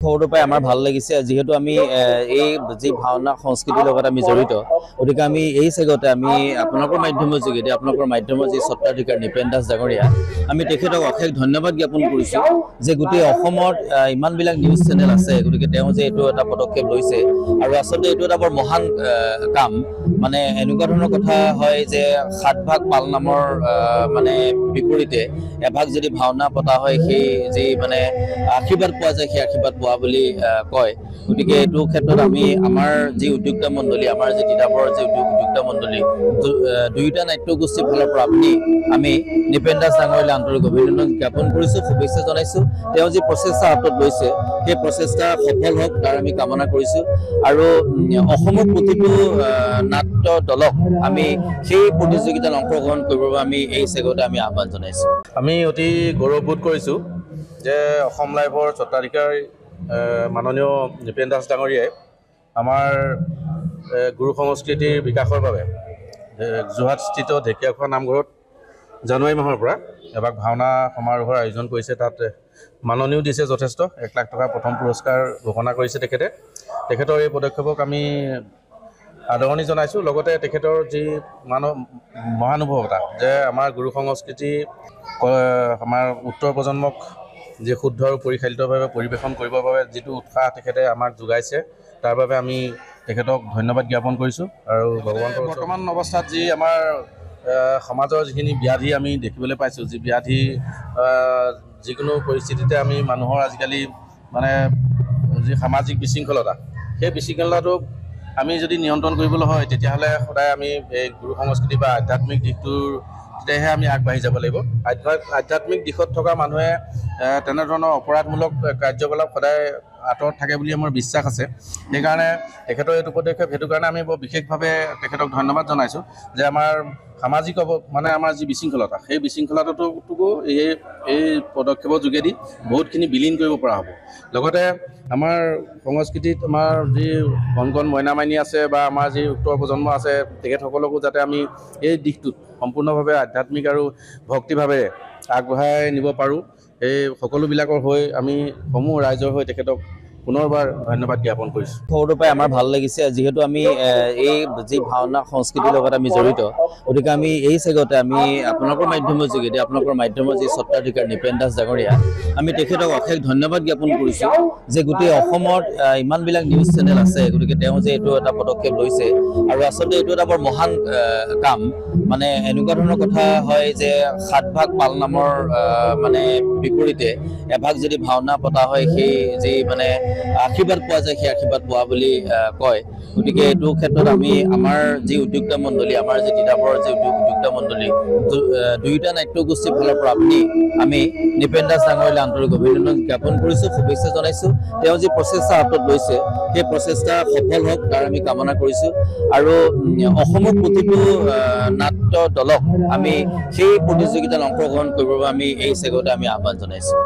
খবৰটো পাই আমাৰ ভাল লাগিছে যিহেতু আমি এই যি ভাওনা সংস্কৃতিৰ লগত আমি জড়িত গতিকে আমি এই চেগতে আমি আপোনালোকৰ মাধ্যমৰ যোগেদি আপোনালোকৰ মাধ্যমৰ যি স্বত্বাধিকাৰ নিপেন দাস ডাঙৰীয়া আমি তেখেতক অশেষ ধন্যবাদ জ্ঞাপন কৰিছোঁ যে গোটেই অসমত ইমানবিলাক নিউজ চেনেল আছে গতিকে তেওঁ যে এইটো এটা পদক্ষেপ লৈছে আৰু আচলতে এইটো এটা বৰ মহান কাম মানে এনেকুৱা ধৰণৰ কথা হয় যে 7 ভাগ পাল নামৰ মানে বিপৰীতে এভাগ যদি ভাওনা পতা হয় সেই যি মানে আশীৰ্বাদ পোৱা যায় সেই আশীৰ্বাদ পোৱা বুলি কয় গতিকে এইটো ক্ষেত্ৰত আমি আমাৰ যি উদ্যোক্তা মণ্ডলী আমাৰ যি তিতাবৰৰ যি উদ্যোক্তা মণ্ডলী দুয়োটা নাট্যগোষ্ঠীৰ ফালৰ পৰা আমি নিপেন দাস ডাঙৰীয়ালৈ আন্তৰিক অভিনন্দন জ্ঞাপন কৰিছোঁ শুভেচ্ছা জনাইছোঁ তেওঁ যি প্ৰচেষ্টা হাতত লৈছে সেই প্ৰচেষ্টা সফল হওক তাৰ আমি কামনা কৰিছোঁ আৰু অসমৰ প্ৰতিটো নাট্য দলক আমি সেই প্ৰতিযোগিতাত অংশগ্ৰহণ কৰিবৰ বাবে আমি এই চেগতে আমি আহ্বান জনাইছোঁ আমি অতি গৌৰৱবোধ কৰিছোঁ যে অসম লাইভৰ স্বত্বাধিকাৰী মাননীয় নিপেন দাস ডাঙৰীয়াই আমাৰ গুৰু সংস্কৃতিৰ বিকাশৰ বাবে যোৰহাটস্থিত ঢেকীয়াখোৱা নামঘৰত জানুৱাৰী মাহৰ পৰা এভাগ ভাওনা সমাৰোহৰ আয়োজন কৰিছে তাত মাননীও দিছে যথেষ্ট 1 লাখ টকা প্ৰথম পুৰস্কাৰ ঘোষণা কৰিছে তেখেতৰ এই পদক্ষেপক আমি আদৰণি জনাইছোঁ লগতে তেখেতৰ যি মহানুভৱতা যে আমাৰ গুৰু সংস্কৃতি আমাৰ উত্তৰ প্ৰজন্মক যি শুদ্ধ আৰু পৰিচালিতভাৱে পৰিৱেশন কৰিবৰ বাবে যিটো উৎসাহ তেখেতে আমাক যোগাইছে তাৰ বাবে আমি তেখেতক ধন্যবাদ জ্ঞাপন কৰিছোঁ আৰু ভগৱন্তৰ বৰ্তমান অৱস্থাত যি আমাৰ সমাজৰ যিখিনি ব্যাধি আমি দেখিবলৈ পাইছোঁ যি ব্যাধি যিকোনো পৰিস্থিতিতে আমি মানুহৰ আজিকালি মানে যি সামাজিক বিশৃংখলতা সেই বিশৃংখলতাটোক আমি যদি নিয়ন্ত্ৰণ কৰিবলৈ হয় তেতিয়াহ'লে সদায় আমি এই গুৰু সংস্কৃতি বা আধ্যাত্মিক দিশটোৰ তেতিয়াহে আমি আগবাঢ়ি যাব লাগিব আধ্যাত্মিক দিশত থকা মানুহে তেনেধৰণৰ অপৰাধমূলক কাৰ্যকলাপ সদায় আঁতৰত থাকে বুলি আমাৰ বিশ্বাস আছে সেইকাৰণে তেখেতৰ এইটো পদক্ষেপ সেইটো কাৰণে আমি বৰ বিশেষভাৱে তেখেতক ধন্যবাদ জনাইছোঁ যে আমাৰ সামাজিক মানে আমাৰ যি বিশৃংখলতা সেই বিশৃংখলতাটোকো এই পদক্ষেপৰ যোগেদি বহুতখিনি বিলীন কৰিব পৰা হ'ব লগতে আমাৰ সংস্কৃতিত আমাৰ যি কণ মইনা মাইনী আছে বা আমাৰ যি উত্তৰ প্ৰজন্ম আছে তেখেতসকলকো যাতে আমি এই দিশটোত সম্পূৰ্ণভাৱে আধ্যাত্মিক আৰু ভক্তিভাৱে আগবঢ়াই নিব পাৰোঁ এই সকলোবিলাকৰ হৈ আমি সমূহ ৰাইজৰ হৈ তেখেতক পুনৰবাৰ ধন্যবাদ জ্ঞাপন কৰিছোঁ খবৰটো পাই আমাৰ ভাল লাগিছে যিহেতু আমি এই যি ভাওনা সংস্কৃতিৰ লগত আমি জড়িত গতিকে আমি এই চেগতে আমি আপোনালোকৰ মাধ্যমৰ যোগেদি আপোনালোকৰ মাধ্যমৰ যি স্বত্বাধিকাৰ নিপেন দাস ডাঙৰীয়া আমি তেখেতক অশেষ ধন্যবাদ জ্ঞাপন কৰিছোঁ যে গোটেই অসমত ইমানবিলাক নিউজ চেনেল আছে গতিকে তেওঁ যে এইটো এটা পদক্ষেপ লৈছে আৰু আচলতে এইটো এটা বৰ মহান কাম মানে এনেকুৱা ধৰণৰ কথা হয় যে 7 ভাগ পাল নামৰ মানে বিপৰীতে এভাগ যদি ভাওনা পতা হয় সেই যি মানে আশীৰ্বাদ পোৱা যায় সেই আশীৰ্বাদ পোৱা বুলি কয় গতিকে এইটো ক্ষেত্ৰত আমি আমাৰ যি উদ্যোক্তা মণ্ডলী আমাৰ যি তিতাবৰৰ যি উদ্যোক্তা মণ্ডলী দুয়োটা নাট্যগোষ্ঠীৰ ফালৰ পৰা আমি নিপেন দাস ডাঙৰীয়ালৈ আন্তৰিক অভিনন্দন জ্ঞাপন কৰিছোঁ শুভেচ্ছা জনাইছোঁ তেওঁ যি প্ৰচেষ্টা হাতত লৈছে সেই প্ৰচেষ্টা সফল হওক তাৰ আমি কামনা কৰিছোঁ আৰু অসমৰ প্ৰতিটো নাট্য দলক আমি সেই প্ৰতিযোগিতাত অংশগ্ৰহণ কৰিবৰ বাবে আমি এই চেগতে আমি আহ্বান জনাইছোঁ